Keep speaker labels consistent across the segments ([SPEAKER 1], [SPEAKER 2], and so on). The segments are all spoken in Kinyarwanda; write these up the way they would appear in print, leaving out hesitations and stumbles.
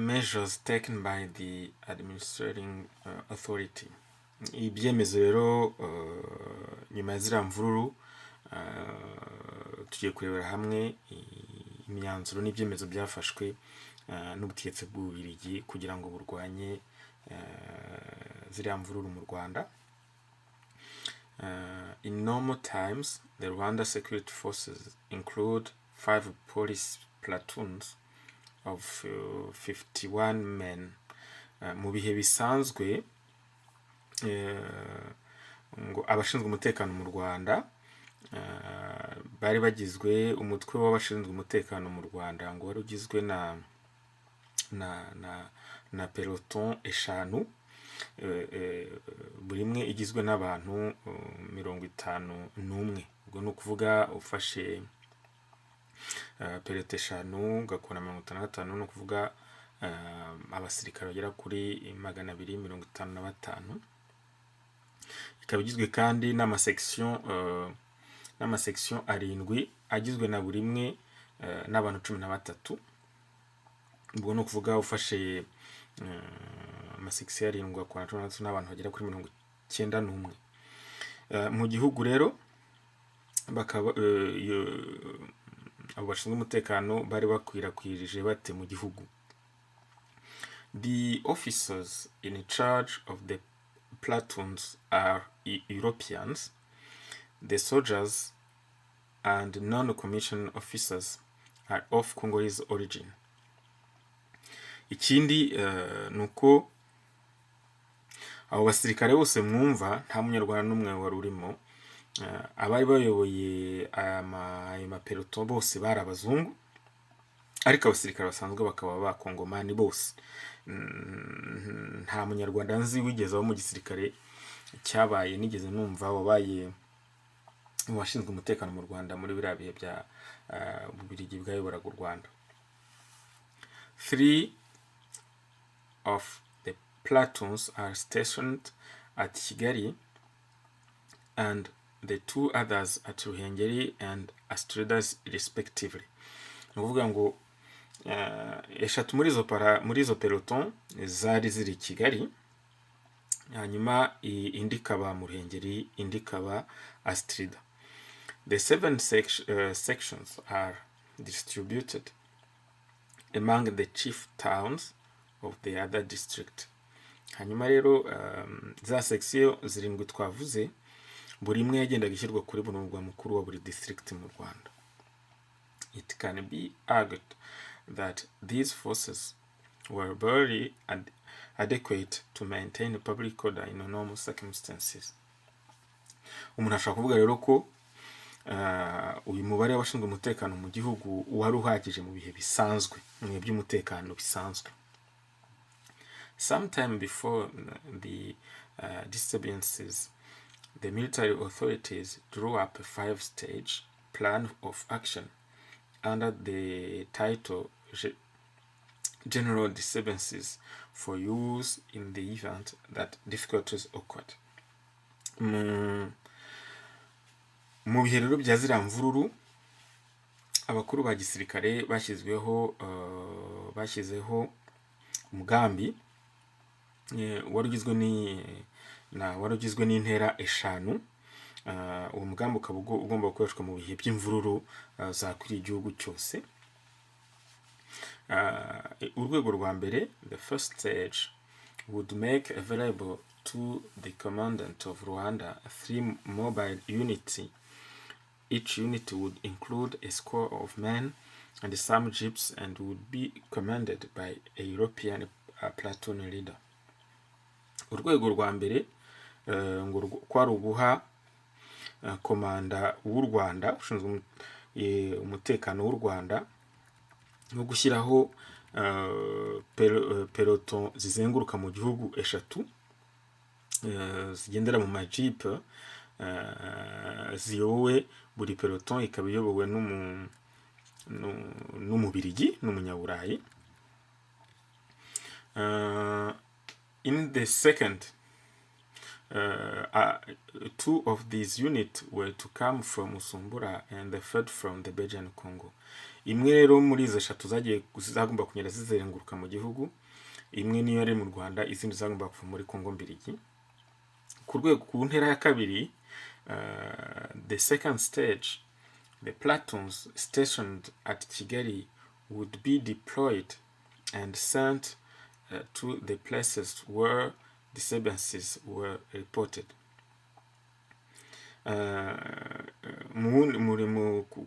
[SPEAKER 1] measures taken by the administrating authority. Ibyemezo rero nyuma ya ziriya mvururu tugiye kurebera hamwe imyanzuro n'ibyemezo byafashwe n'ubutegetsi bw'Ububirigi kugira ngo burwanye ziriya mvururu mu Rwanda. In normal times, the Rwanda security forces include 5 police platoons of 51 men. Mu bihe bisanzwe ngo abashinzwe umutekano mu Rwanda bari bagizwe umutwe w'abashinzwe umutekano mu Rwanda ngo wari ugizwe na peloton 5, buri imwe igizwe n'abantu 51. Ubwo ni ukuvuga ufashe peloton 5 ugakora 55, ni ukuvuga abasirikare bagera kuri 255. Ikaba igizwe kandi n'amasection 7 agizwe na buri imwe n'abantu 13. Ubwo ni ukuvuga ufashe amasection 7 ugakora 13 n'abantu bagera kuri 91. Mu gihugu rero bakaba abo bashinzwe umutekano bari bakwirakwirije bate mu gihugu. The officers in charge of the platoons are Europeans. The soldiers and non-commissioned officers are of Congolese origin. Ikindi nuko abo basirikare bose mwumva nta munyarwanda n'umwe wari urimo. Abari bayoboye aya peloton bose bari abazungu, ariko abasirikare basanzwe bakaba bakongomani bose. Nta munyarwanda nzi wigeze abo mu gisirikare cyabaye nigeze numva wabaye mu bashinzwe umutekano mu Rwanda muri biriya bihe bya Ububirigi bwayoboraga u Rwanda. 3 of the platoons are stationed at Kigali and the 2 others at Ruhengeri and Astridas respectively. Ni ukuvuga ngo 3 muri izo peloton zari ziri Kigali, hanyuma indi ikaba mu Ruhengeri, indi ikaba Astrida. The 7 sections are distributed among the chief towns of the other district. Hanyuma rero za section 7 twavuze buri imwe yagendaga ishyirwa kuri buri murwa mukuru wa buri district mu Rwanda. It can be argued that these forces were very adequate to maintain public order in normal circumstances. Umuntu ashaka kuvuga rero ko uyu mubare w'abashinzwe umutekano mu gihugu wari uhagije mu bihe bisanzwe, mu by'umutekano bisanzwe. Sometime before the disturbances, the military authorities drew up a 5-stage plan of action under the title General Disturbances for use in the event that difficulties occurred. Mu bihe rero bya ziriya mvururu, abakuru ba gisirikare bashyizeho umugambi wari ugizwe n'intera 5. Uwo mugambi ukaba ugomba gukoreshwa mu bihe by'imvururu zakwiriye igihugu cyose. Urwego rwa mbere, the first stage, would make available to the commandant of Rwanda 3 mobile units. Each unit would include a score of men and some jeeps and would be commanded by a European platoon leader. Urwego rwa mbere ngo kwari uguha komanda w'u Rwanda ushinzwe umutekano w'u Rwanda no gushyiraho peloton zizenguruka mu gihugu 3 zigendera mu majipe, ziyobowe buri peloton ikaba iyobowe n'Umubirigi n'umunyaburayi. In the second two of these units were to come from Usumbura and the third from the Belgian Congo. Imwe rero muri izo eshatu zagomba kunyera zizenguruka mu gihugu, imwe niyo yari mu Rwanda, izindi zagomba kuva muri Congo mbirigi. Ku ntera ya kabiri, the second stage, the platoons stationed at Kigali would be deployed and sent to the places where disturbances were reported.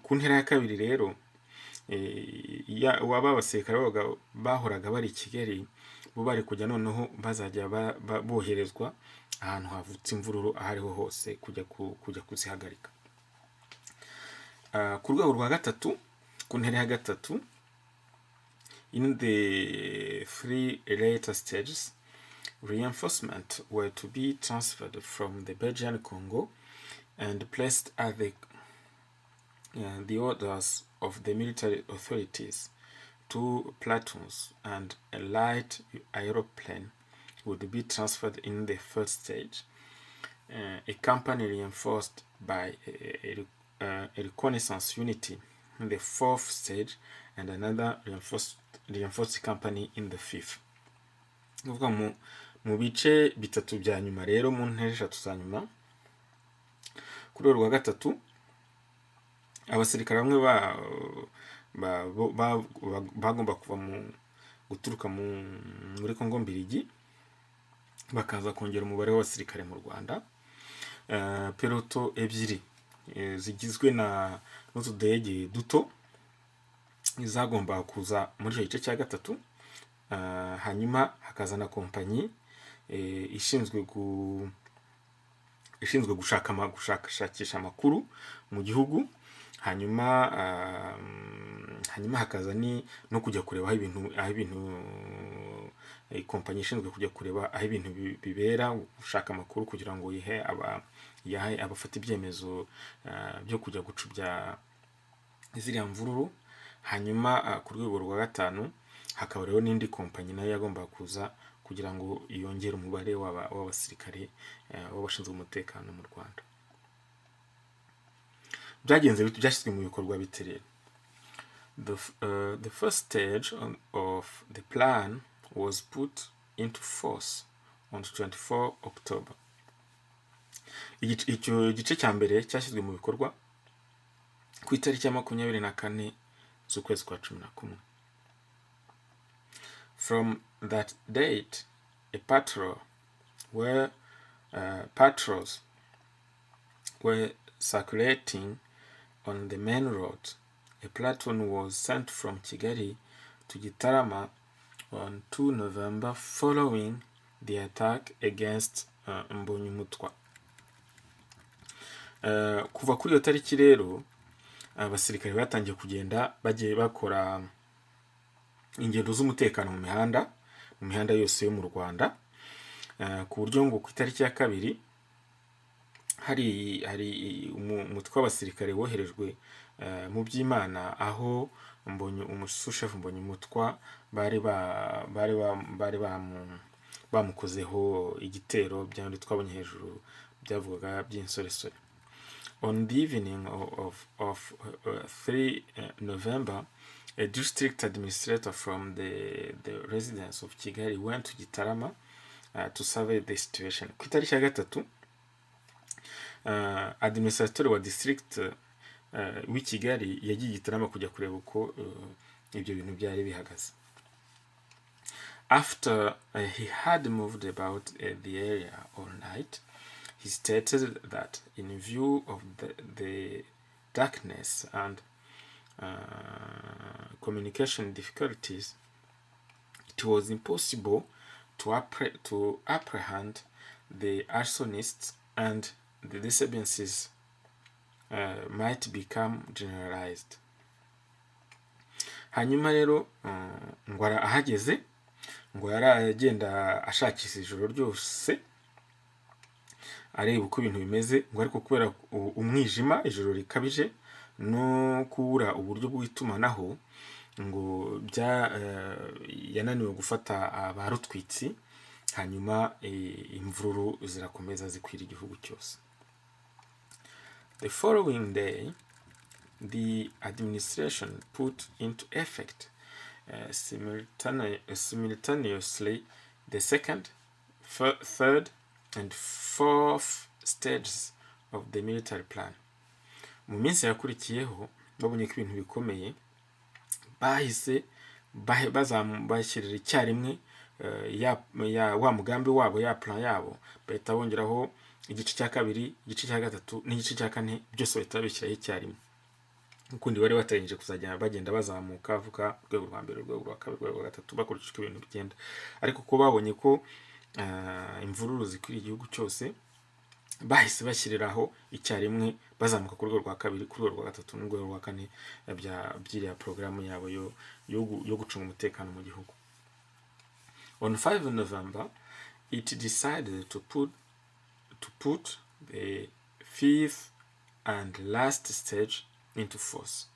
[SPEAKER 1] Ku ntera ya kabiri rero, waba abasirikare bahoraga bari Kigali bo bari kujya noneho bazajya boherezwa ahantu havutse imvururu ahariho hose kujya kuzihagarika. Ku rwego rwa gatatu, ku ntera ya gatatu, in the three later stages, reinforcements were to be transferred from the Belgian Congo and placed at the orders of the military authorities. 2 platoons and a light aeroplane would be transferred in the first stage. A company reinforced by a reconnaissance unity in the fourth stage, and another reinforced company in the fifth. Mu bice bitatu bya nyuma rero, mu ntera eshatu za nyuma, kuri rwa gatatu abasirikare bamwe bagomba kuva guturuka muri Congo mbirigi bakaza kongera umubare w'abasirikare mu Rwanda. Peloto ebyiri zigizwe n'utudege duto zagomba kuza muri icyo gice cya gatatu, hanyuma hakaza na kompanyi ishinzwe gushakisha amakuru mu gihugu, hanyuma hakaza no kujya kureba aho ibintu kompanyi ishinzwe kujya kureba aho ibintu bibera, gushaka amakuru kugira ngo ihe abafata ibyemezo byo kujya gucubya ziriya mvururu. Hanyuma ku rwego rwa gatanu hakaba rero n'indi kompanyi nayo yagomba kuza kugira ngo yongere umubare w'abasirikare w'abashinzwe umutekano mu Rwanda. Byashyizwe mu bikorwa bite rero? The first stage of the plan was put into force on 24 October. Icyo gice cya mbere cyashyizwe mu bikorwa ku itariki ya 24 z'ukwezi kwa 11. From that date, a patrols were circulating on the main road. A platoon was sent from Kigali to Gitarama on 2 November following the attack against Umwami Mutara. Kuva kuri iyo tariki rero, abasirikare batangiye kugenda bagiye bakora ingendo z'umutekano mu mihanda yose yo mu Rwanda, ku buryo ngo ku itariki ya kabiri hari umutwe w'abasirikare woherejwe mu by'Imana, aho umushefu Mbonyi Mutwa bari bamukozeho igitero byandi twabonye hejuru byavugaga by'insoresore. On the evening of 3 November, a district administrator from the residence of Kigali went to Gitarama to survey the situation. Ku itariki ya gatatu, administrator wa district w'i Kigali yagiye Gitarama kujya kureba uko ibyo bintu byari bihagaze. After he had moved about the area all night, he stated that in view of the darkness and communication difficulties, it was impossible to apprehend the arsonists, and the disturbances might become generalized. Hanyuma rero ngo ahageze, ngo yaragenda ashakisha ijoro ryose areba uko ibintu bimeze, ngo ariko kubera umwijima, ijoro rikabije no kubura uburyo bw'itumanaho, ngo yananiwe gufata abarutwitsi hanyuma imvururu zirakomeza zikwira igihugu cyose. The following day, the administration put into effect simultaneously the second, third, and fourth stages of the military plan. Mu minsi yakurikiyeho babonye ko ibintu bikomeye, bahise bashyirira icyarimwe wa mugambi wabo, ya plan yabo, bahita bongeraho igice cya kabiri, igice cya gatatu n'igice cya kane, byose bahita babishyiraho icyarimwe. Ukundi bari batangije kuzajya bagenda bazamuka avuga urwego rwa mbere, urwego rwa kabiri, urwego rwa gatatu, bakurikije ibintu bigenda. Ariko ko babonye ko imvururu zikwiriye igihugu cyose, bahise bashyiriraho icyarimwe bazamuka ku rwego rwa kabiri, ku rwego rwa gatatu n'urwego rwa kane by'iriya porogaramu yabo yo gucunga umutekano mu gihugu. On 5 November, it decided to put the fifth and last stage into force.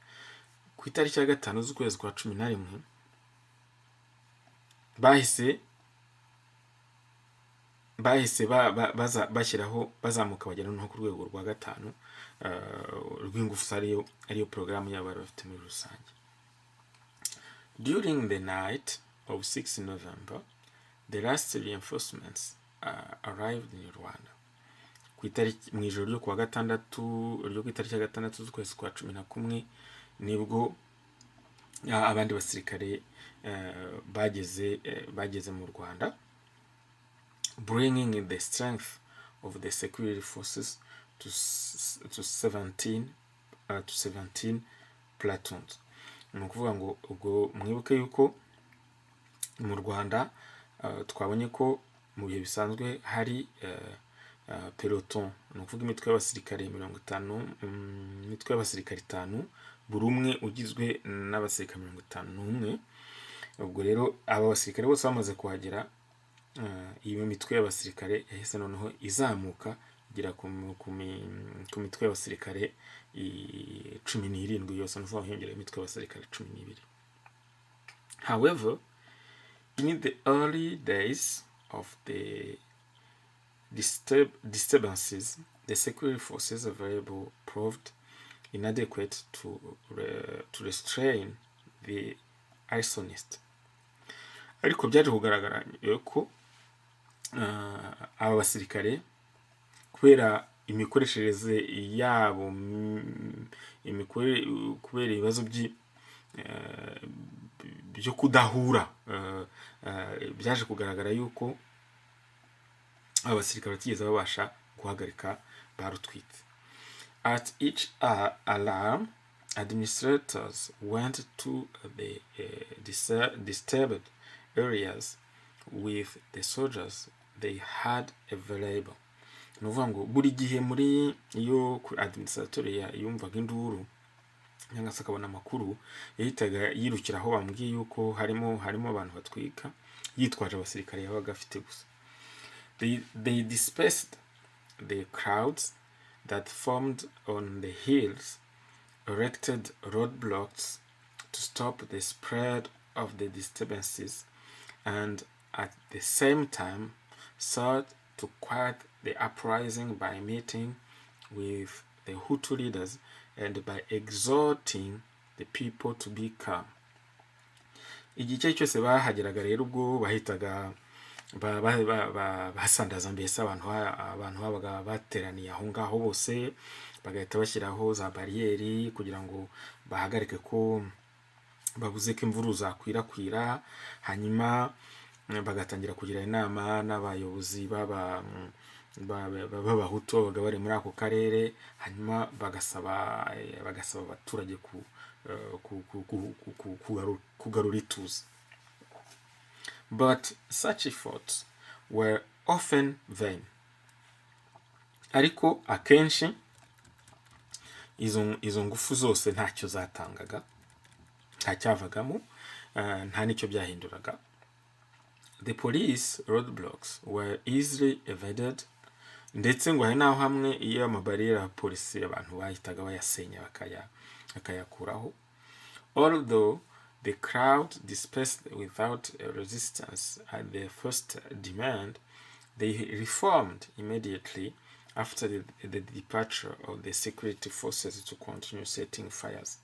[SPEAKER 1] Ku itariki ya 5 z'ukwezi kwa 11 bahise bashyiraho bazamuka bagera no ku rwego rwa 5 rw'ingufu ariyo porogaramu yabo bari bafite muri rusange. During the night of 6 November, the last reinforcements arrived in Rwanda. Ku itariki mu ijoro ryo ku itariki ya 6 z'ukwezi kwa 11 nibwo abandi basirikare bageze mu Rwanda, bringing the strength of the security forces to 17 platoons. Ni ukuvuga ngo ubwo mwibuke yuko mu Rwanda twabonye ko mu bihe bisanzwe hari peloton, ni ukuvuga imitwe y'abasirikare 50, imitwe y'abasirikare 5, buri umwe ugizwe n'abasirikare 51. Ubwo rero aba basirikare bose bamaze kuhagera, iyi mitwe y'abasirikare yahise noneho izamuka igera ku mitwe y'abasirikare 17 yose, nuvuga hiyongera imitwe y'abasirikare 12. However, in the early days of the disturbances, the security forces available proved inadequate to restrain the isonists. Ariko byaje kugaragara yuko aba basirikare kubera imikoreshereze yabo, kubera ibibazo byo kudahura, byaje kugaragara yuko abasirikare batigeze babasha guhagarika barutwitse. At each alarm, administrators went to the disturbed areas with the soldiers they had available. Nuvuga ngo buri gihe muri iyo administrator yumvaga induru cyangwa se akabona amakuru, yahitaga yirukira aho bambwiye yuko harimo abantu batwika, yitwaje abasirikare yabaga afite gusa. They dispersed the crowds that formed on the hills, erected roadblocks to stop the spread of the disturbances, and at the same time sought to quiet the uprising by meeting with the Hutu leaders and by exhorting the people to be calm. Igice cyose bahageraga rero ubwo bahitaga basandaza mbese abantu babaga bateraniye aho ngaho bose, bagahita bashyiraho za bariyeri kugira ngo bahagarike ko babuze ko imvuru zakwirakwira. Hanyuma bagatangira kugira inama n'abayobozi b'abahutu babaga bari muri ako karere, hanyuma bagasaba abaturage kugarura ituze. But such efforts were often vain. Ariko akenshi izo ngufu zose ntacyo zatangaga, ntacyavagamo, nta nicyo byahinduraga. The police roadblocks were easily evaded, ndetse ngo hari naho hamwe iyo amabariyeri ya polisi abantu bahitaga bayasenya bakayakuraho. Although the crowd dispersed without resistance at their first demand. They reformed immediately after the departure of the security forces to continue setting fires.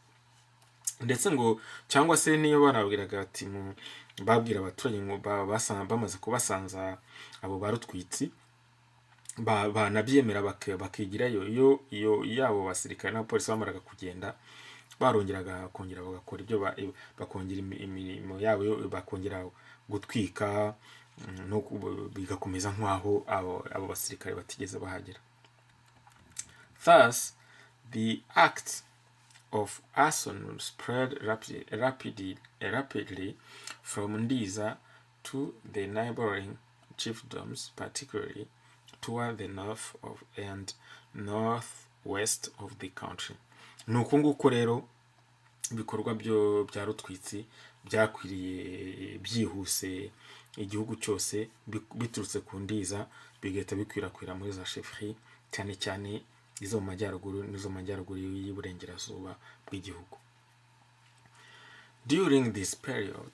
[SPEAKER 1] Ndetse ngo cyangwa se niyo banabwiraga ati babwira abaturage ngo bamaze kubasanza abo barutwitsi banabyemera bakigirayo iyo yabo basirikare na polisi bamaraga kugenda barongeraga kongera bagakora ibyo bakongera imirimo yabo bakongera gutwika no bigakomeza nk'aho abo basirikare batigeze bahagera. Thus the act of arson spread rapidly from Ndiza to the neighboring chiefdoms, particularly toward the north of and northwest of the country. Nuko nguko rero ibikorwa bya rutwitsi byakwiriye byihuse igihugu cyose biturutse ku Ndiza bigahita bikwirakwira muri za chefferie cyane cyane izo mu majyaruguru n'izo mu majyaruguru y'Iburengerazuba bw'igihugu. During this period,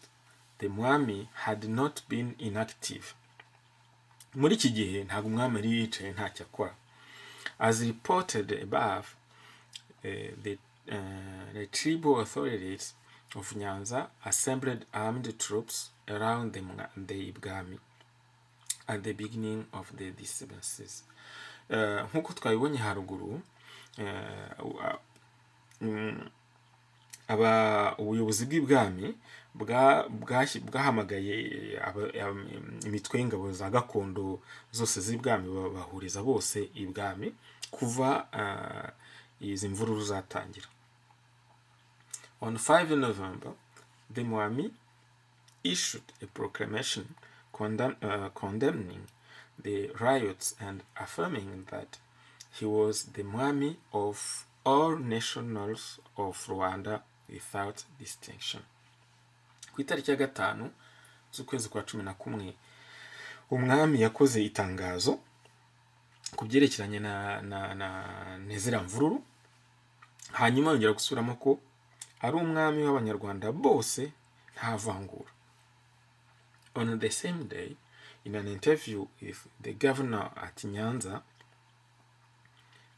[SPEAKER 1] the Umwami had not been inactive. Muri iki gihe ntabwo umwami yari yicaye ntacyo akora. As reported above, the tribal authorities of Nyanza assembled armed troops around the Ibwami at the beginning of the disturbances. Nk'uko twabibonye haruguru, ubuyobozi bw'ibwami bwahamagaye imitwe y'ingabo za gakondo zose z'ibwami bahuriza bose ibwami kuva izi mvururu zatangira. On 5 November, the Umwami issued a proclamation condemning the riots and affirming that he was the Umwami of all nationals of Rwanda without distinction. Ku itariki ya 5 z'ukwezi kwa 11 umwami yakoze itangazo ku byerekeranye na nezera mvururu, hanyuma yongera gusubiramo ko ari umwami w'abanyarwanda bose nta vangura. On the same day, in an interview with the governor at Nyanza,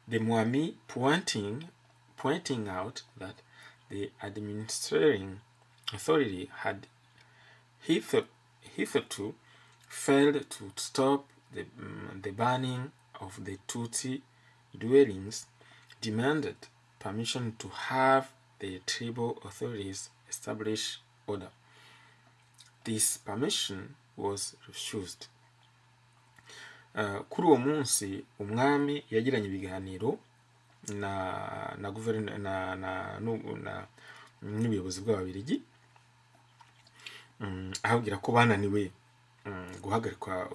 [SPEAKER 1] the Umwami pointing out that the administrating authority had hitherto failed to stop the burning of the Tutsi dwellings, demanded permission to have the tribal authorities establish order. This permission was refused. Kuri uwo munsi umwami yagiranye ibiganiro na n'ubuyobozi bw'Ababirigi, ahubwira ko bananiwe guhagarika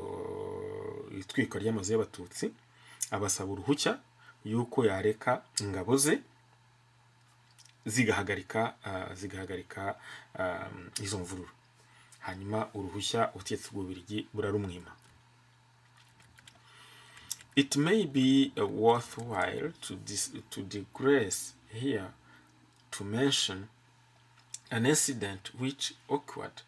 [SPEAKER 1] itwikwa ry'amazu y'abatutsi, abasaba uruhushya yuko yareka ingabo ze zigahagarika izo mvururu. Hanyuma uruhushya ubutegetsi bw'Ababirigi burarumwima. It may be worthwhile to digress here to mention an incident which occurred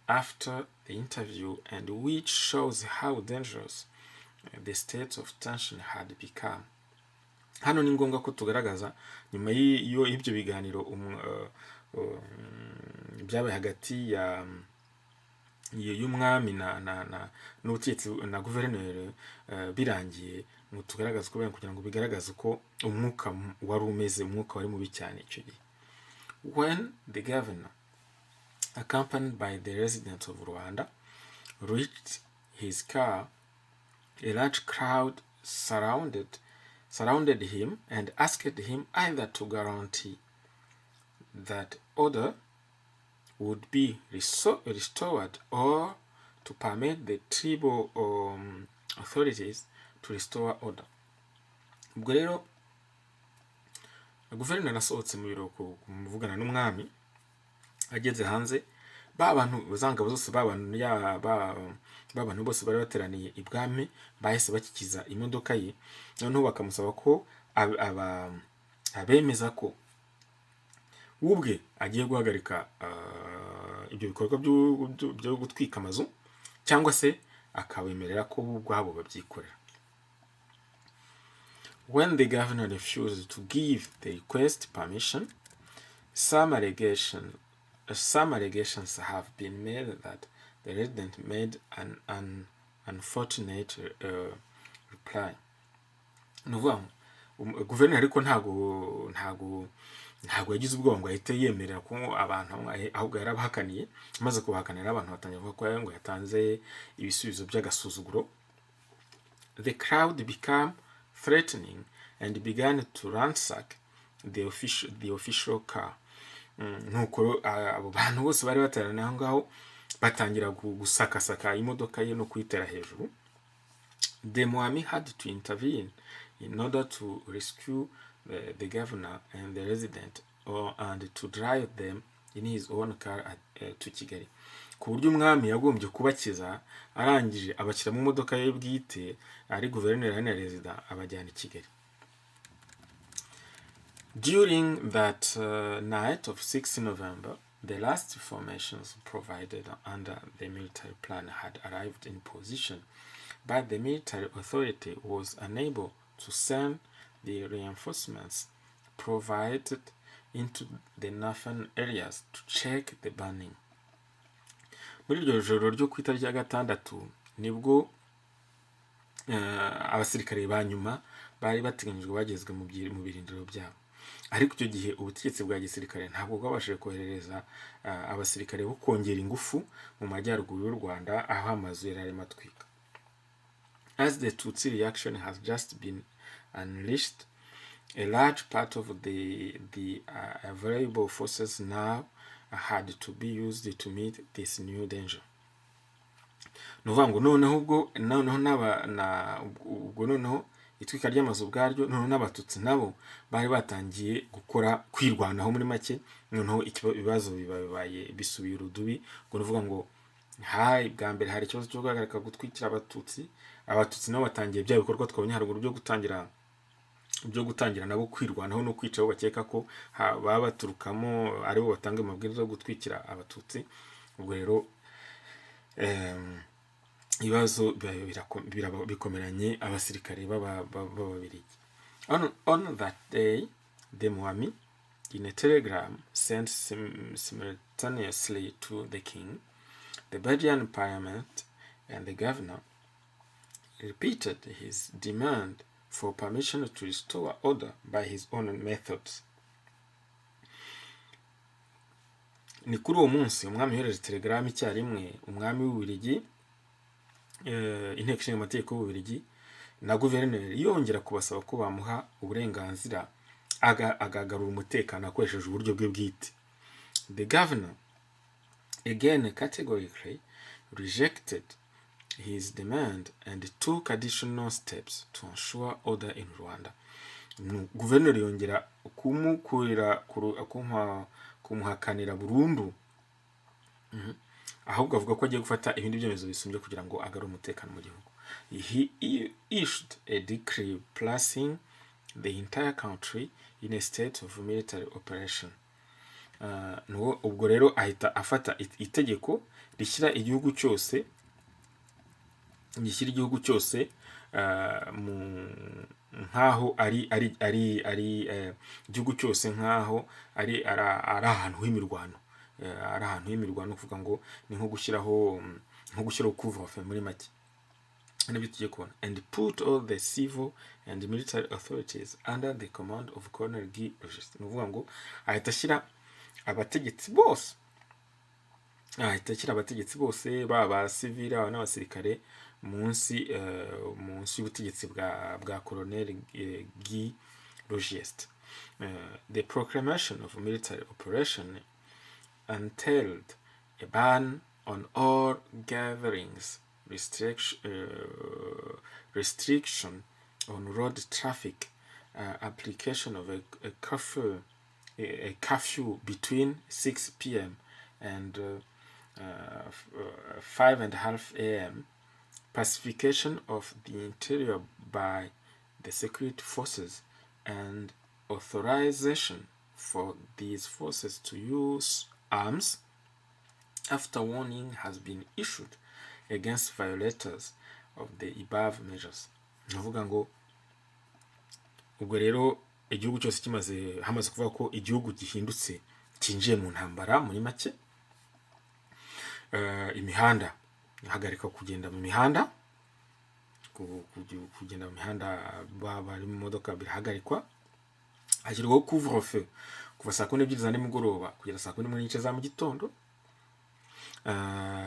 [SPEAKER 1] after the interview and which shows how dangerous the state of tension had become. Hano ni ngombwa ko tugaragaza nyuma y'ibyo biganiro byabaye hagati y'umwami n'ubutegetsi na guverineri birangiye, ngo tugaragaze ko kugira ngo bigaragaze uko umwuka wari umeze, umwuka wari mubi cyane icyo gihe. When the governor, accompanied by the residents of Rwanda, reached his car, a large crowd surrounded him and asked him either to guarantee that order would be restored or to permit the tribal authorities to restore order. Ubwo rero guverineri asohotse mu biro kumuvugana n'umwami, ageze hanze bantu zangabo zose bantu bose bari bateraniye ibwami bahise bakikiza imodoka ye, noneho bakamusaba ko abemeza ko ubwe agiye guhagarika ibyo bikorwa byo gutwika amazu, cyangwa se akabemerera ko bo ubwabo babyikorera. When the governor refused to give the request permission, some allegations have been made that the resident made an unfortunate reply. Nuvuga ngo guverineri ariko ntago yagize ubwoba ngo ahite yemerera ko abantu ahubwo yarabahakaniye, maze kubahakanira abantu batangira kuvuga ko ngo yatanze ibisubizo by'agasuzuguro. The crowd became threatening and began to ransack the official car. Nuko abo bantu bose bari bateraniye aho ngaho batangira gusakasaka imodoka ye no kuyitera hejuru. The Umwami had to intervene in order to rescue the governor and the resident and to drive them in his own car to Kigali. Ku buryo umwami yagombye kubakiza, arangije abashyira mu modoka ye bwite ari guverineri na resident abajyana i Kigali. During that night of 6 November, the last formations provided under the military plan had arrived in position, but the military authority was unable to send the reinforcements provided into the northern areas to check the burning. Muri iryo joro ryo ku itariki ya gatandatu nibwo abasirikare ba nyuma bari bateganyijwe bagezwe mu birindiro byabo. Ariko icyo gihe ubutegetsi bwa gisirikare ntabwo bwabashije koherereza abasirikare bo kongera ingufu mu majyaruguru y'u Rwanda aho amazu yari arimo atwika. As the Tutsi reaction has just been unleashed, a large part of the available forces now had to be used to meet this new danger. Nuvuga ngo noneho itwika ry'amazu bwaryo, noneho n'abatutsi nabo bari batangiye gukora kwirwanaho muri make. Noneho ibibazo bibaye bisubiye urudubi, ngo nuvuga ngo bwa mbere hari ikibazo cyo guhagarika gutwikira abatutsi nabo batangiye bya bikorwa twabonye haruguru byo gutangira nabo kwirwanaho no kwica abo bakeka ko baba baturukamo aribo batanga amabwiriza yo gutwikira abatutsi. Ubwo rero ibibazo bikomeranye abasirikare b'Ababirigi. On that day, the Umwami, in a telegram sent simultaneously to the king, the Belgian parliament, and the governor, repeated his demand for permission to restore order by his own methods. Ni kuri uwo munsi umwami yohereje telegram icyarimwe umwami w'Ububirigi, inteko ishinga amategeko y'Ububirigi na guverineri yongera kubasaba ko bamuha uburenganzira agagarura umutekano akoresheje uburyo bwe bwite. The governor again categorically rejected his demand and took additional steps to ensure order in Rwanda. Guverineri yongera kumuhakanira burundu, ahubwo avuga ko agiye gufata ibindi byemezo bisumbye kugira ngo agarure umutekano mu gihugu. He issued a decree placing the entire country in a state of military operation. Ubwo rero ahita afata itegeko rishyira igihugu cyose nkaho ari igihugu cyose nkaho ari ahantu h'imirwano, kuvuga ngo ni nko gushyiraho couvre-feu muri make. And put all the civil and military authorities under the command of Colonel Guy. Nuvuga ngo ahita ashyira abategetsi bose baba civil n'abasirikare munsi y'ubutegetsi bwa Colonel Guy Rogest. The proclamation of military operation entailed a ban on all gatherings, restriction on road traffic, application of a curfew between 6 p.m. and 5:30 a.m., pacification of the interior by the security forces, and authorization for these forces to use arms after warning has been issued against violators of the above measures. Navuga ngo ubwo rero igihugu cyose hamaze kuvuga ko igihugu gihindutse cyinjiye mu ntambara muri make, imihanda hagarika kugenda mu mihanda, kugenda mu mihanda bari mu modoka birahagarikwa, hashyirwaho couvre-feu kuva saa 12 za nimugoroba kugera saa 11 za mu gitondo.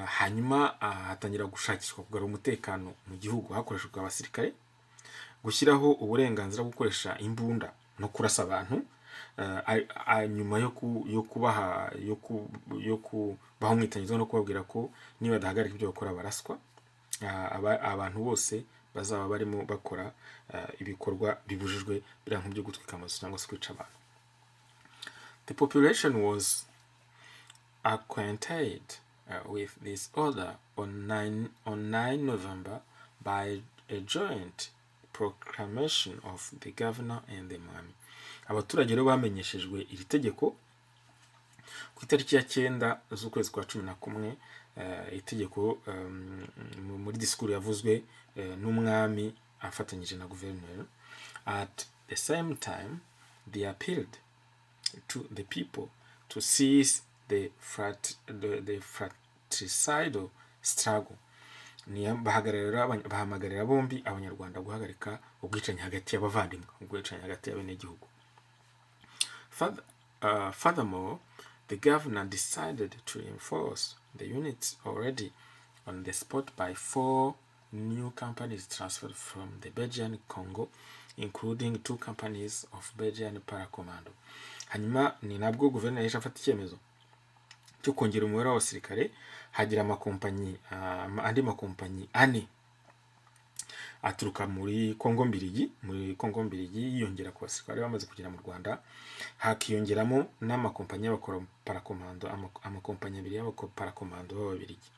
[SPEAKER 1] Hanyuma hatangira gushakishwa kugarura umutekano mu gihugu hakoreshejwe abasirikare, gushyiraho uburenganzira bwo gukoresha imbunda no kurasa abantu, nyuma yo kubaha umwitangizo no kubabwira ko niba badahagarika ibyo bakora baraswa. Abantu bose bazaba barimo bakora ibikorwa bibujijwe biriya nk'ibyo gutwika amazu cyangwa se kwica abantu. The population was acquainted with this order on 9 November by a joint proclamation of the governor and the Umwami. Abaturage rero bamenyeshejwe iri tegeko ku itariki ya 9 z'ukwezi kwa 11. Itegeko muri disikuru yavuzwe n'umwami afatanyije na guverineri. At the same time, they appealed to the people to cease the fratricidal struggle. Bahamagarira bombi abanyarwanda guhagarika ubwicanyi hagati y'abavandimwe, ubwicanyi hagati y'abenegihugu. Furthermore, the governor decided to reinforce the units already on the spot by 4 new companies transferred from the Belgian Congo, including 2 companies of Belgian Paracommando. Hanyuma ni nabwo guverineri yahise afata icyemezo cyo kongera umubare w'abasirikare, hagira andi makompanyi 4 aturuka muri Kongo mbirigi, yiyongera ku basirikare bamaze kugera mu Rwanda, hakiyongeramo n'amakompanyi y'abakora parakomando, amakompanyi 2 y'abakora parakomando b'Ababirigi.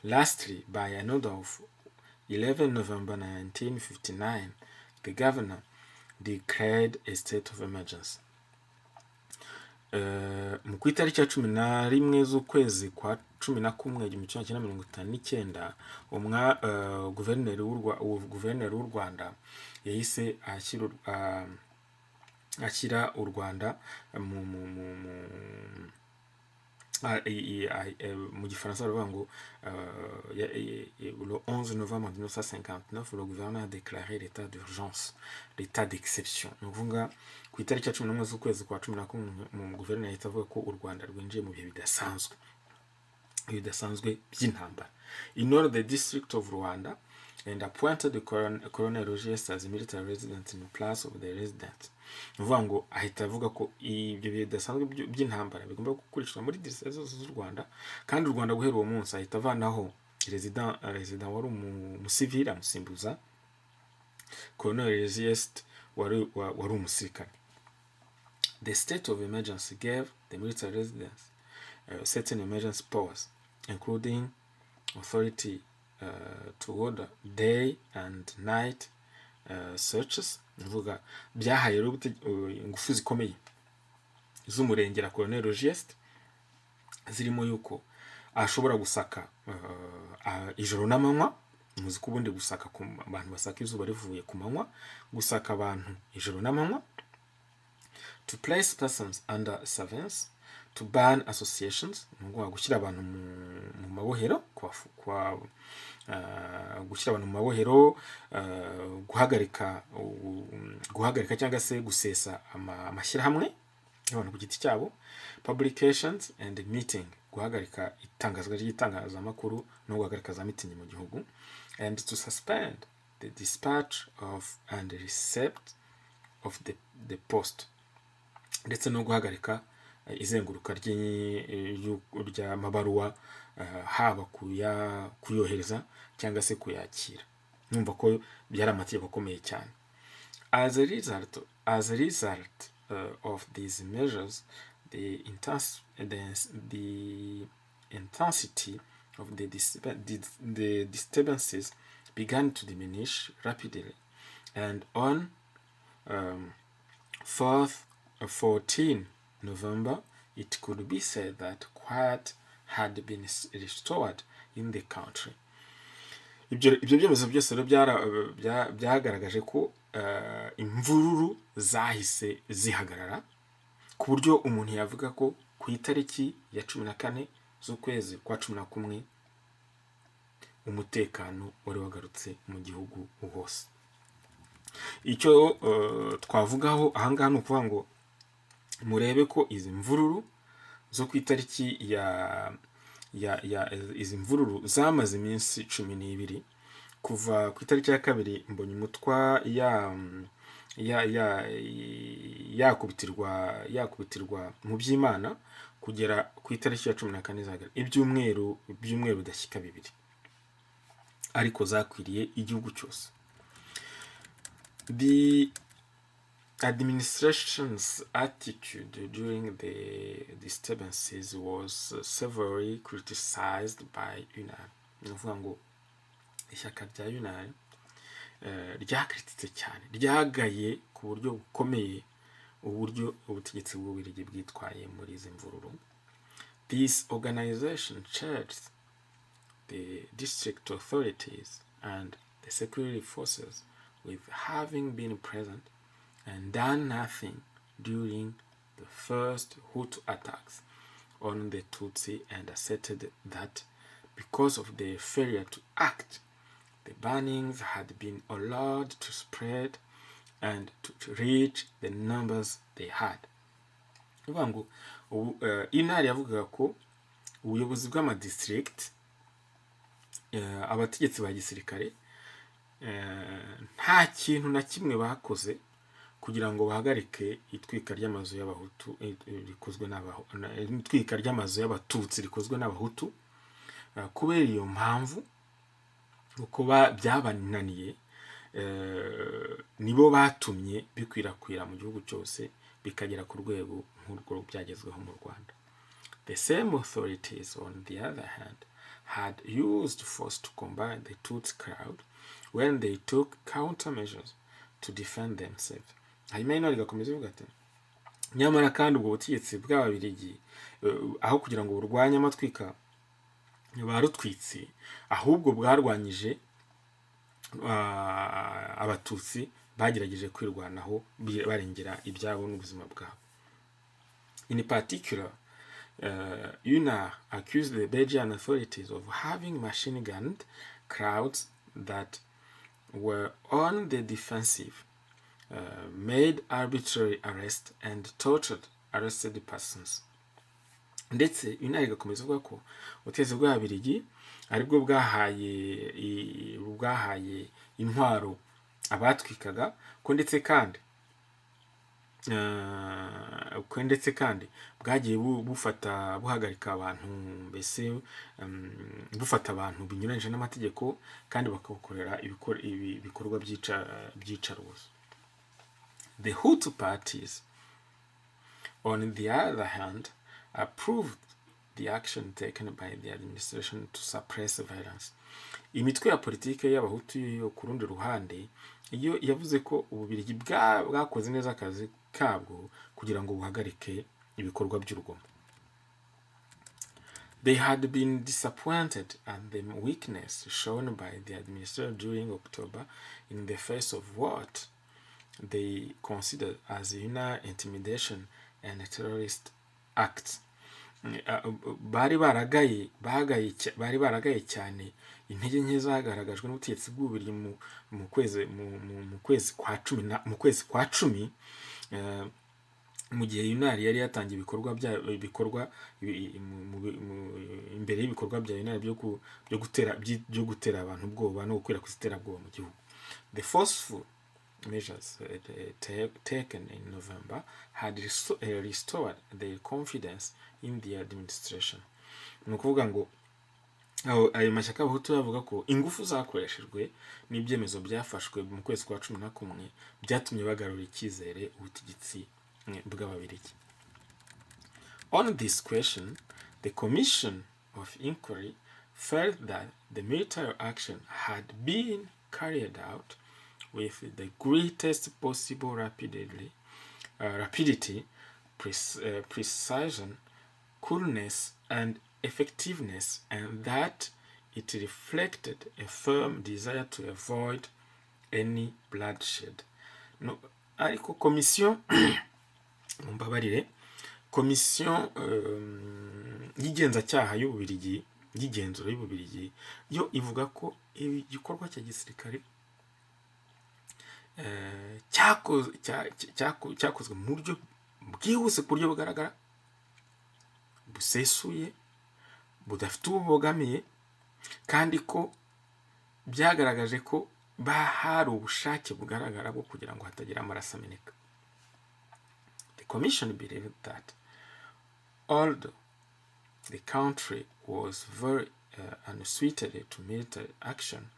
[SPEAKER 1] Lastly, by an order of 11 November 1959, the governor declared a state of emergency. Mu itariki ya 11 z'ukwezi kwa 11 guverineri w'u Rwanda yahise ashyira u Rwanda mu gifaransa baravuga ngo le 11 novembre 1959 le gouvernement a déclaré l'état d'urgence, l'état d'exception. Nuvuga ku itariki ya 11 z'ukwezi kwa 11 mu guverineri yitavuga ko u Rwanda rwinjiye mu bihe bidasanzwe by'intambara. In all the district of Rwanda, and appointed the Colonel Rogers as a military resident in place of the resident. Nuvuga ngo ahita avuga ko ibyo bidasanzwe by'intambara bigomba gukurikizwa muri district zose z'u Rwanda, kandi u Rwanda guhera uwo munsi ahita avanaho resident wari umusivili amusimbuza Colonel Rogers wari umusirikare. The state of emergency gave the military residents certain emergency powers, including authority to order day and night searches. Nuvuga byahaye ingufu zikomeye z'umurengera Colonel Rogers, zirimo yuko ashobora gusaka ijoro n'amanywa. Muzi ko ubundi gusaka ku bantu basaka izuba rivuye ku manywa, gusaka abantu ijoro n'amanywa. To place persons under surveillance, to ban associations, gushyira abantu mu mabohero, gushyira abantu mu mabohero, guhagarika cyangwa se gusesa amashyirahamwe y'abantu ku giti cyabo. Publications and meeting, guhagarika itangazwa ry'itangazamakuru no guhagarika za meeting mu gihugu. And to suspend the dispatch of and receipt of the post, ndetse no guhagarika izenguruka ry'amabaruwa, haba kuyohereza cyangwa se kuyakira. Numva ko byari amategeko akomeye cyane. As a result of these measures, the intensity of the disturbances began to diminish rapidly, and on 14 November, it could be said that quiet had been restored in the country. Ibyo byemezo byose rero byagaragaje ko imvururu zahise zihagarara, ku buryo umuntu yavuga ko ku itariki ya 14 z'ukwezi kwa 11 umutekano wari wagarutse mu gihugu hose. Icyo twavugaho ahangaha ni ukuvuga ngo murebe ko izi mvururu zo ku itariki izi mvururu zamaze iminsi 12 kuva ku itariki ya 2 mbonye umutwa yakubitirwa mu by'Imana kugera ku itariki ya 14 zagara ibyumweru bidashyika 2 ariko zakwiriye igihugu cyose. The administration's attitude during the disturbances was severely criticized by UNAR. Nuvuga ngo ishyaka rya UNAR ryakrititse cyane, ryagaye ku buryo bukomeye uburyo ubutegetsi bw'Ububirigi bwitwaye muri izi mvururu. This organization charged the district authorities and the security forces with having been present and done nothing during the first Hutu attacks on the Tutsi, and asserted that because of their failure to act, the burnings had been allowed to spread and to reach the numbers they had. Ngo UNAR yavugaga ko ubuyobozi bw'amadistrict abategetsi ba gisirikare nta kintu na kimwe bakoze kugira ngo bahagarike itwika ry'amazu y'abahutu rikozwe itwika ry'amazu y'abatutsi rikozwe n'abahutu, kubera iyo mpamvu uko byabananiye nibo batumye bikwirakwira mu gihugu cyose bikagera ku rwego nk'urwo byagezweho mu Rwanda. The same authorities, on the other hand, had used force to combat the Tutsi crowd when they took countermeasures to defend themselves. Hanyuma ino rigakomeza ivuga ati nyamara kandi ubwo butegetsi bw'Ababirigi aho kugira ngo burwanye amatwika barutwitse, ahubwo bwarwanyije abatutsi bagerageje kwirwanaho barengera ibyabo n'ubuzima bwabo. In particular, UNAR accused the Belgian authorities of having machine-gunned crowds that were on the defensive, made arbitrary arrests and tortured arrested persons. Ndetse UNAR igakomeza kuvuga ko ubutegetsi bw'Ababirigi aribwo bwahaye intwaro abatwikaga, ko ndetse kandi bwagiye buhagarika abantu, mbese bufata abantu binyuranyije n'amategeko kandi bakabakorera ibikorwa by'icarubozo. The Hutu parties, on the other hand, approved the action taken by the administration to suppress violence. Imitwe ya politike y'abahutu yo ku rundi ruhande iyo yavuze ko Ububirigi bwakoze neza akazi kabwo kugira ngo buhagarike ibikorwa by'urugomo. They had been disappointed at the weakness shown by the administration during October in the face of what they considered as UNAR intimidation and terrorist acts. Bari baragaye cyane intege nke zagaragajwe n'ubutegetsi bw'Ububirigi mu kwezi kwa 10 mu gihe UNAR yari yatangiye ibikorwa imbere y'ibikorwa bya UNAR byo gutera abantu ubwoba no gukwirakwiza iterabwoba mu gihugu. The forceful measures taken in November had restored their confidence in the administration. Ni ukuvuga ngo ayo mashyaka y'abahutu bavuga ko ingufu zakoreshejwe n'ibyemezo byafashwe mu kwezi kwa 11 byatumye bagarura icyizere ubutegetsi bw'Ababirigi. On this question, the Commission of Inquiry felt that the military action had been carried out with the greatest possible rapidity, precision, coolness, and effectiveness and that it reflected a firm desire to avoid any bloodshed. No, ariko komisiyo mumbabarire komisiyo y'igenzacyaha y'Ububirigi y'igenzura y'Ububirigi yo ivuga ko igikorwa cya gisirikare cyakozwe mu buryo bwihuse, ku buryo bugaragara, busesuye, budafite ububogamiye, kandi ko byagaragaje ko hari ubushake bugaragara bwo kugira ngo hatagira amaraso ameneka. The commission believed that although the country was very unsuited to military action,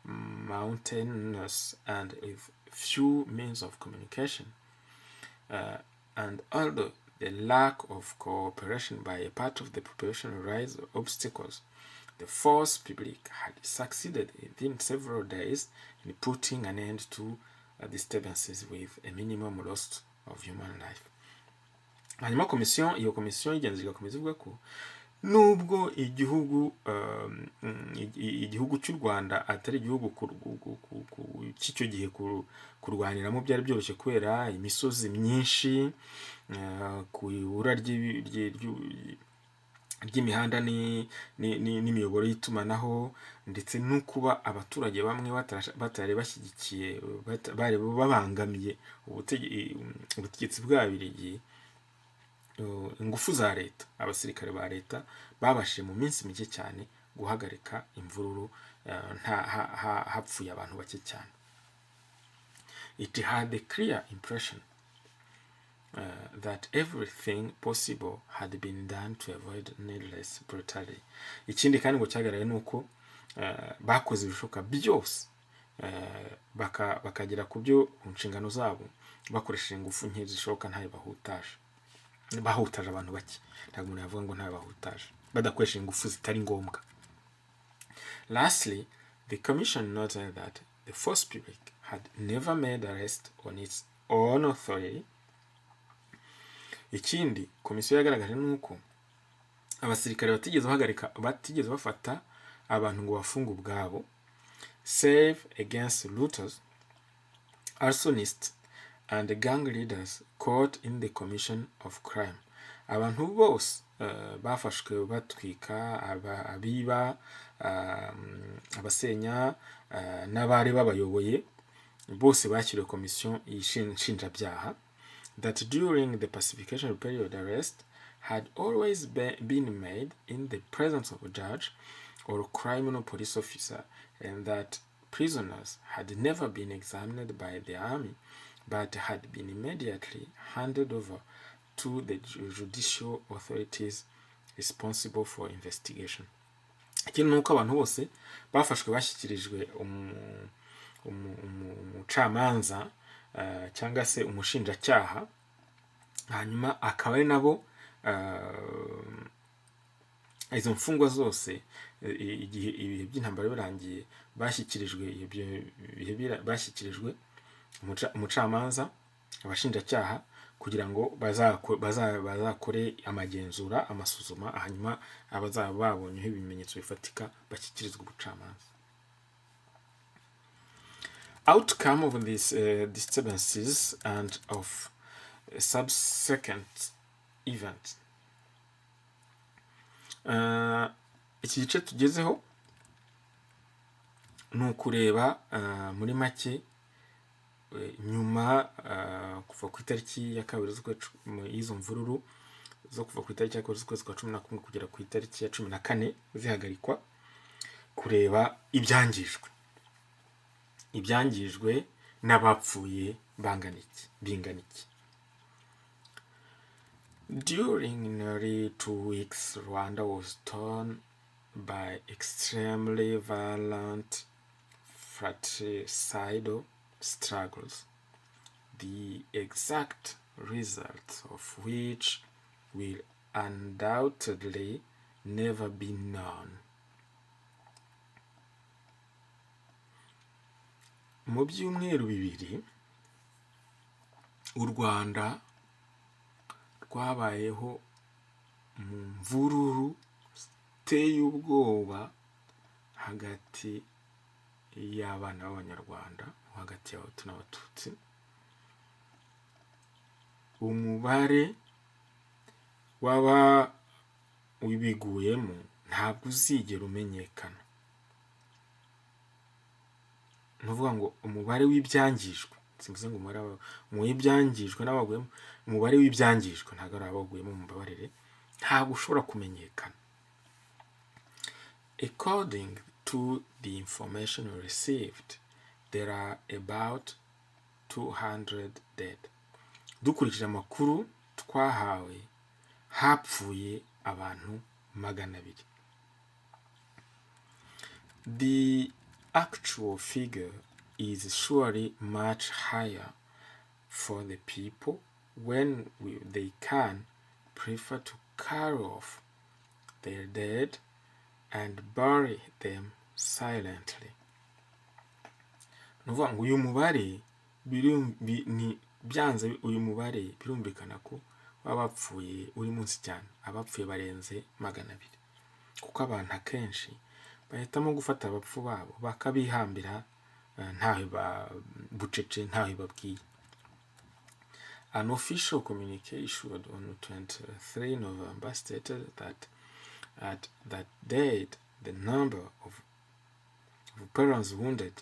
[SPEAKER 1] mountainous and with few means of communication, and although the lack of cooperation by a part of the population raised obstacles, the force publique had succeeded within several days in putting an end to disturbances with a minimum loss of human life. Hanyuma iyo komisiyo y'igenzura igakomeza ivuga ko nubwo igihugu cy'u Rwanda atari igihugu cy'icyo gihe kurwaniramo byari byoroshye kubera imisozi myinshi, ku ibura ry'imihanda n'imiyoboro y'itumanaho, ndetse no kuba abaturage bamwe batari bashyigikiye, bari babangamiye ubutegetsi bw'Ababirigi, ingufu za leta, abasirikare ba leta babashije mu minsi mike cyane guhagarika imvururu, hapfuye abantu bake cyane. It had a clear impression that everything possible had been done to avoid needless brutality. Ikindi kandi ngo cyagaragaye nuko bakoze ibishoboka byose bakagera ku byo inshingano zabo bakoresheje ingufu nke zishoboka, ntayo bahutaje abantu bake. Ntabwo umuntu yavuga ngo ntayo bahutaje badakoresha ingufu zitari ngombwa. Lastly, the commission noted that the force publique had never made arrest on its own authority. Ikindi komisiyo yagaragaje nuko abasirikare batigeze bafata abantu ngo bafunge ubwabo, save against looters, arsonists and gang leaders caught in the commission of crime. Abantu bose bafashwe batwika, abiba, abasenya, n'abari babayoboye bose bashyiriwe komisiyo y'ishinjabyaha. That during the pacification period, arrest had always been made in the presence of a judge or a criminal police officer, and that prisoners had never been examined by the army, but had been immediately handed over to the judicial authorities responsible for investigation. Ikindi nuko abantu bose bafashwe bashyikirijwe umucamanza cyangwa se umushinjacyaha, hanyuma akaba ari nabo izo mfungwa zose igihe ibihe by'intambara birangiye bashyikirijwe umucamanza, abashinjacyaha, kugira ngo bazakore amagenzura, amasuzuma, hanyuma abazaba babonyeho ibimenyetso bifatika bashyikirizwa ubucamanza. Outcome of these disturbances and of subsequent events. Iki gice tugezeho ni ukureba muri make nyuma kuva ku itariki ya kabiri y'izo mvururu zo kuva ku itariki ya kabiri z'ukwezi kwa 11 kugera ku itariki ya 14 zihagarikwa, kureba ibyangijwe n'abapfuye bingana iki. During nearly 2 weeks, Rwanda was torn by extremely violent fratricidal struggles, the exact results of which will undoubtedly never be known. Mu byumweru bibiri u Rwanda rwabayeho mu mvururu ziteye ubwoba hagati y'abana b'Abanyarwanda, hagati y'Abahutu n'Abatutsi. Umubare waba wibiguyemo ntabwo uzigera umenyekana. Nuvuga ngo umubare w'ibyangijwe, simvuze ngo umubare w'ibyangijwe n'abaguyemo, umubare w'ibyangijwe ntabwo ari abaguyemo, mumbabarire, ntabwo ushobora kumenyekana. According to the information received, there are about 200 dead. Dukurikije amakuru twahawe, hapfuye abantu 200. The actual figure is surely much higher for the people when they can prefer to carry off their dead and bury them silently. Nuvuga ngo uyu mubare byanze uyu mubare birumvikana ko abapfuye uri munsi cyane, abapfuye barenze 200, kuko abantu akenshi bahitamo gufata abapfu babo bakabihambira ntawe bucece, ntawe babwiye. An official communique issued on 23 November stated that at that date the number of persons wounded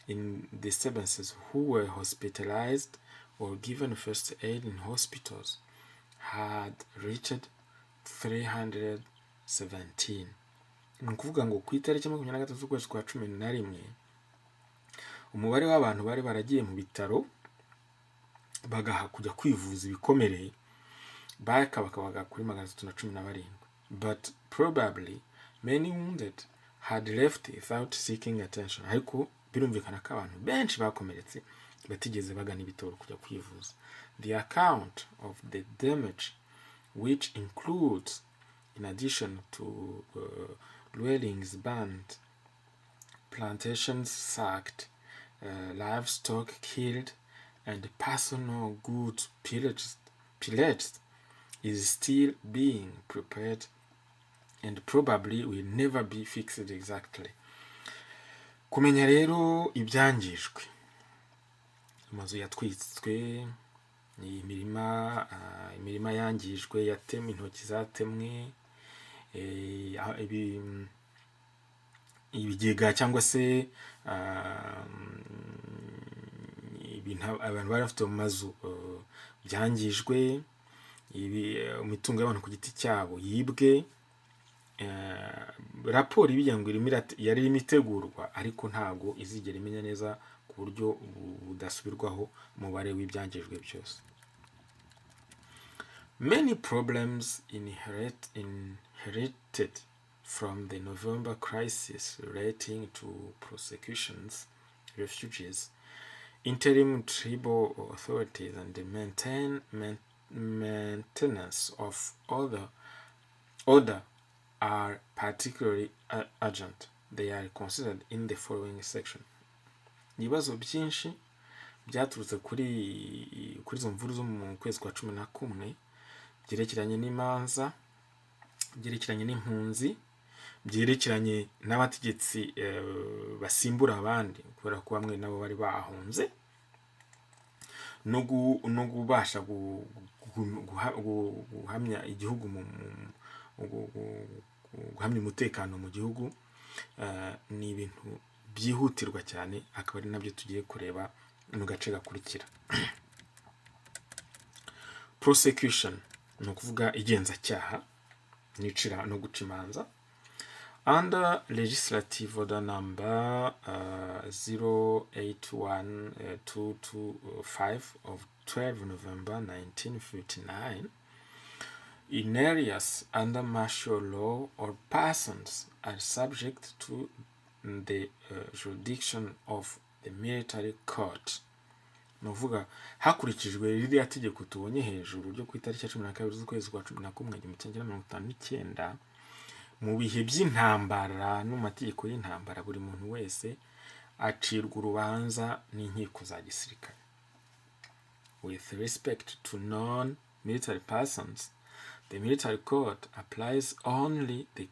[SPEAKER 1] in disturbances who were hospitalized or given first aid in hospitals had reached 317. Ni ukuvuga ngo ku itariki 23 z'ukwezi kwa 11 umubare w'abantu bari baragiye mu bitaro bagaha kujya kwivuza ibikomere bakabaga kuri 317. But probably many wounded had left without seeking attention. Ariko birumvikana ko abantu benshi bakomeretse batigeze bagana ibitaro kujya kwivuza. The account of the damage, which includes, in addition to dwellings burned, plantations sacked, livestock killed, and personal goods pillaged, is still being prepared and probably will never be fixed exactly. Kumenya rero ibyangijwe, amazu yatwitswe, imirima yangijwe, yatemwe, intoki zatemwe, ibigega cyangwa se ibintu abantu bari bafite mu mazu byangijwe, imitungo y'abantu ku giti cyabo yibwe. Rapport ibigira ngo yari imitegurwa, ariko ntago izigera imenya neza ku buryo budasubirwaho umubare w'ibyangijwe byose. Many problems inherited from the November crisis relating to prosecutions, refugees, interim tribal authorities, and the maintenance of order are particularly urgent. They are considered in the following section. Ibibazo byinshi byaturutse kuri izo mvuru zo mu kwezi kwa 11 byerekeranye n'imanza, byerekeranye n'impunzi, byerekeranye n'abategetsi basimbura abandi kubera ko bamwe nabo bari bahunze, no gubasha guhamya igihugu guhamya umutekano mu gihugu. Ni ibintu byihutirwa cyane, akaba ari nabyo tugiye kureba mu gace gakurikira. Prosecution no kuvuga igenzacyaha, nicira no guca imanza. Under Legislative Order number 081225 of 12 November 1959, in areas under martial law, all persons are subject to the jurisdiction of the military court. Nuvuga hakurikijwe ririya tegeko tubonye hejuru ryo ku itariki 12 z'ukwezi kwa 11 1959, mu bihe by'intambara no mategeko y'intambara buri muntu wese acirwa urubanza n'inkiko za gisirikare with respect to military persons, the military code applies only the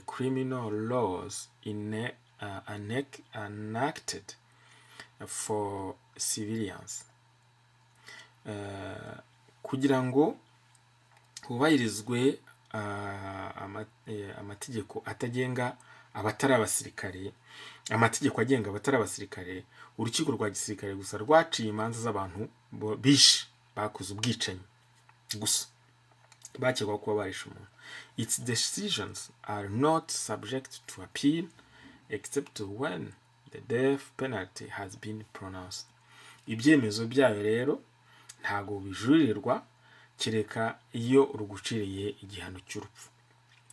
[SPEAKER 1] criminal laws enacted for civilians. Kugira ngo hubahirizwe amategeko atagenga abatari abasirikare, amategeko agenga abatari abasirikare, urukiko rwa gisirikare gusa rwaciye imanza z'abantu bishe bakoze ubwicanyi gusa bakekwa kuba barishe umuntu. Its decisions are not subject to appeal except when the death penalty has been pronounced. Ibyemezo byayo rero ntago bijuririrwa kireka iyo ruguciriye igihano cy'urupfu.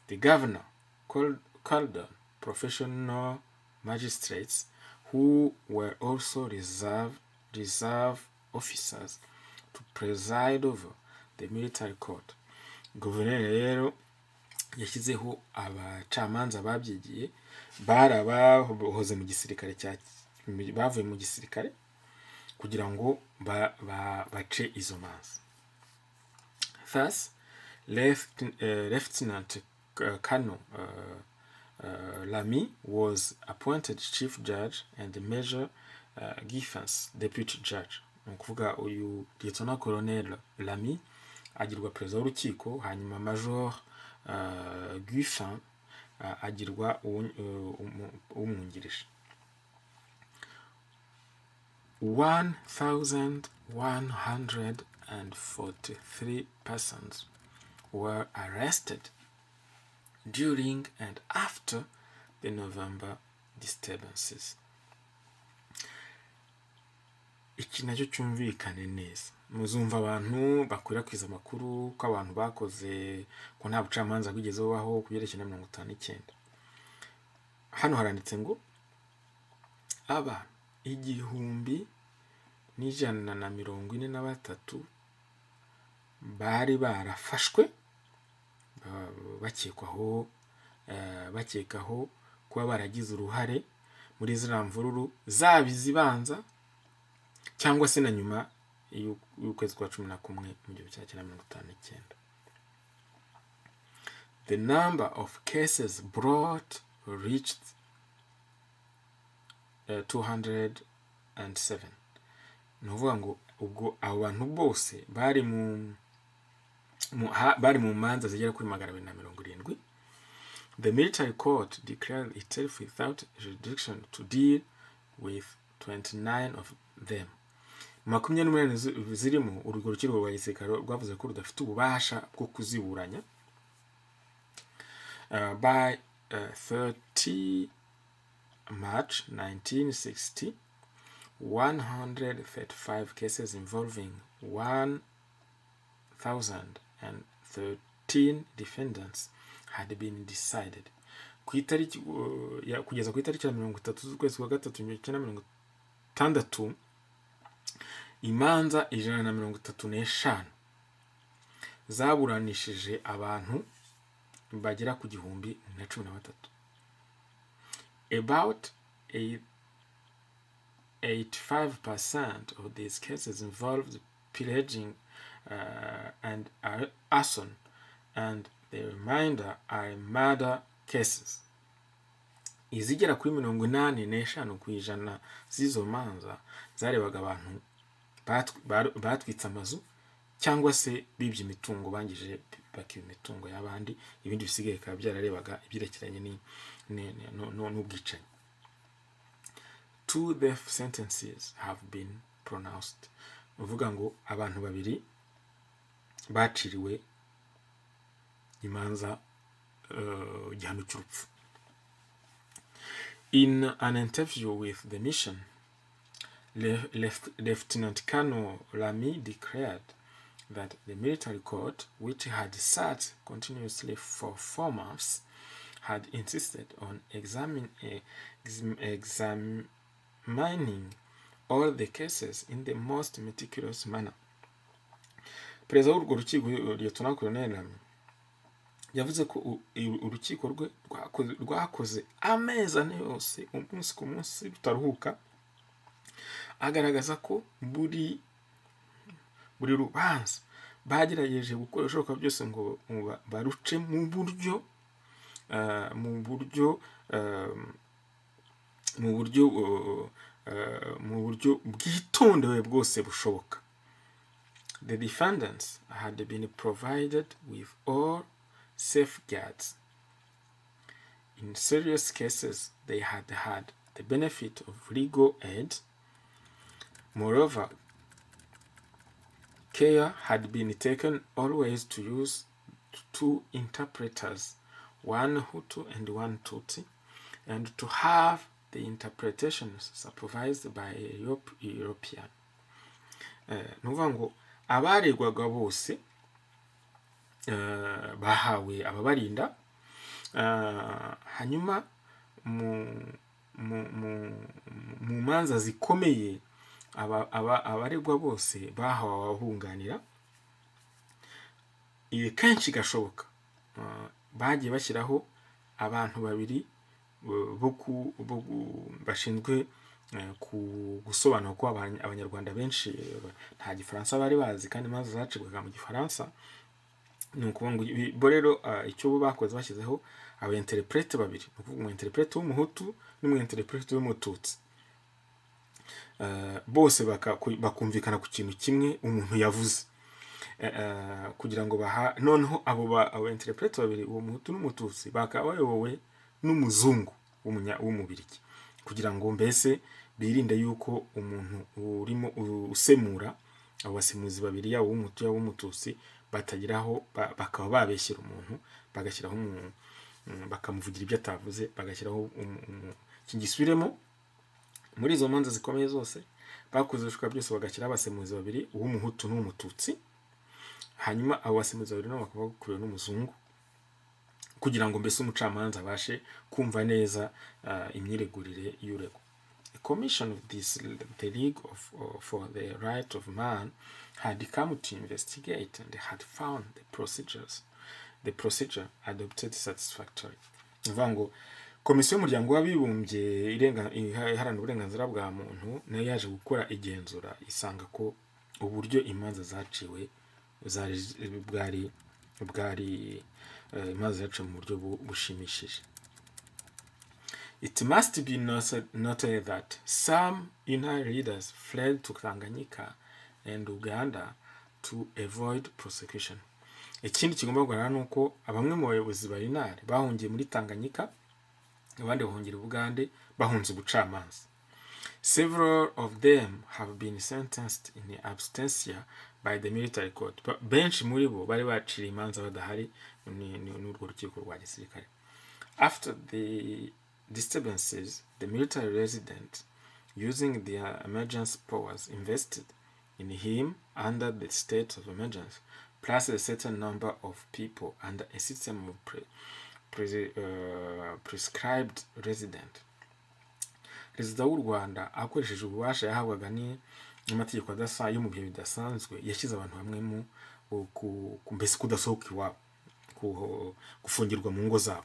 [SPEAKER 1] The governor called on professional magistrates who were also reserve officers to preside over the military court. Guverineri rero yashyizeho abacamanza babyigiye barabahoze mu gisirikare bavuye mu gisirikare kugira ngo bace izo manza. Thus, Lieutenant Colonel Lamy was appointed chief judge and Major Giffens deputy judge. Ukuvuga uyu Lieutenant Colonel Lamy agirwa perezida w'urukiko, hanyuma Major Giffen agirwa umwungirije. 1,143 persons were arrested during and after the November disturbances. Iki nacyo cyumvikane neza. Muzumva abantu bakwirakwiza amakuru ko abantu bakoze ko nta bucamanza bwigeze bubaho kubyerekeye 59. Hano haranditse ngo aba 1,143 bari barafashwe bakekaho kuba baragize uruhare muri ziriya mvururu zaba izibanza cyangwa se na nyuma y'ukwezi kwa 11 mu 1959. The number of cases brought reached 207. Nuvuga ngo ubwo abantu bose bari mu manza zigera kuri 270. The military court declared itself without jurisdiction to deal with 29 of them. 28 zirimo urwo rukiko rwa gisirikare rwavuze ko rudafite ububasha bwo kuziburanya. By 30 March 1960, 135 cases involving 1,013 defendants had been decided. Kugeza ku itariki ya 30 z'ukwezi kwa 3 1960, imanza 135 zaburanishije abantu bagera ku 1,013. About 85% of these cases involved pillaging and arson, and the remainder are murder cases. Izigera kuri 85% z'izo manza zarebaga abantu batwitse amazu cyangwa se bibye imitungo, bangije bakiba imitungo y'abandi, ibindi bisigaye ka byararebaga ibyerekeranye n'ubwicanyi. 2 death sentences have been pronounced. Uvuga ngo abantu 2 baciriwe imanza igihano cy'urupfu. In an interview with the mission, Lieutenant Colonel Lamy declared that the military court, which had sat continuously for 4 months, had insisted on examining all the cases in the most meticulous manner. Perezida w'urwo rukiko Lieutenant Colonel Lamy yavuze ko urukiko rwe rwakoze amezi ane yose umunsi ku munsi rutaruhuka, agaragaza ko buri rubanza bagerageje gukora ibishoboka byose ngo baruce mu buryo bwitondewe bwose bushoboka. The defendants had been provided with all safeguards. In serious cases, they had the benefit of legal aid. Moreover, care had been taken always to use 2 interpreters, one Hutu and one Tutsi, and to have the interpretations supervised by a European. Nuvuga ngo abaregwaga bose bahawe ababarinda, hanyuma mu manza zikomeye abaregwa bose bahawe abahunganira. Kenshi gashoboka bagiye bashyiraho abantu babiri bashinzwe gusobanura ko abanyarwanda benshi nta gifaransa bari bazi kandi imanza zacibwaga mu gifaransa. Ni ukuvuga ngo bo rero icyo bakoze bashyizeho aba interprete babiri, ni ukuvuga umu interprete w'umuhutu n'umu interprete w'umututsi, bose bakumvikana ku kintu kimwe umuntu yavuze, kugira ngo noneho abo interprete babiri, uwo muhutu n'umututsi, bakaba bayobowe n'umuzungu w'umubirigi, kugira ngo mbese birinde yuko umuntu urimo usemura abo basemuzi babiri, yaba w'umuhutu yaba w'umututsi, batagiraho bakaba babeshyira umuntu, bagashyiraho bakamuvugira ibyo atavuze, bagashyiraho kigisubiremo. Muri izo manza zikomeye zose bakoze ibishoboka byose bagashyiraho abasemuzi babiri, uw'umuhutu n'umututsi, hanyuma abo basemuzi babiri nabo bakaba bakuriwe n'umuzungu, kugira ngo mbese umucamanza abashe kumva neza imyiregurire y'uregwa. A commission of the League for the Right of Man had come to investigate and had found the procedure adopted satisfactory. Uvuga ngo komisiyo y'umuryango w'abibumbye iharanira uburenganzira bwa muntu nayo yaje gukora igenzura, isanga ko uburyo imanza zaciwe bwari imanza zaciwe mu buryo bushimishije. It must be noted that some UNAR leaders fled to Tanganyika and Uganda to avoid prosecution. Ikindi kigomba kugaragara ni uko bamwe mu bayobozi ba UNAR bahungiye muri Tanganyika, abandi bahungira Uganda bahunze ubucamanza. Several of them have been sentenced in absentia by the military court. Benshi muri bo bari bacira imanza badahari n'urwo rukiko rwa gisirikare. After the disturbances, the military resident, using their emergency powers, invested in him under the state of emergency, plus a certain number of people under a system of prescribed resident. Perezida w'u Rwanda akoresheje ububasha yahabwaga n'amategeko yo mu bihe bidasanzwe, yashyize abantu bamwe mbese kudasohoka iwabo, gufungirwa mu ngo zabo.